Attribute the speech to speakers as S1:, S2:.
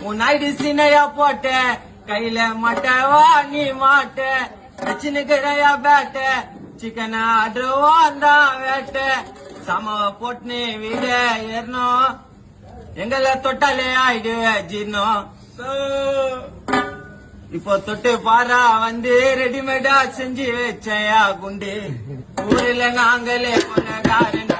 S1: முன்னாடி சினையா போட்ட கையில மாட்டவா நீ மாட்ட வச்சுனுக்கிறையா பேட்ட சிக்கன் ஆடுவா தான் வேட்ட சம போட்டுன்னு வீட ஏறணும் எங்களை தொட்டாலே ஆயிடுவே ஜீர்ணம் இப்போ தொட்டு பாரா வந்து ரெடிமேடா செஞ்சு வச்சையா குண்டு ஊர்ல நாங்களே கொலகாரன்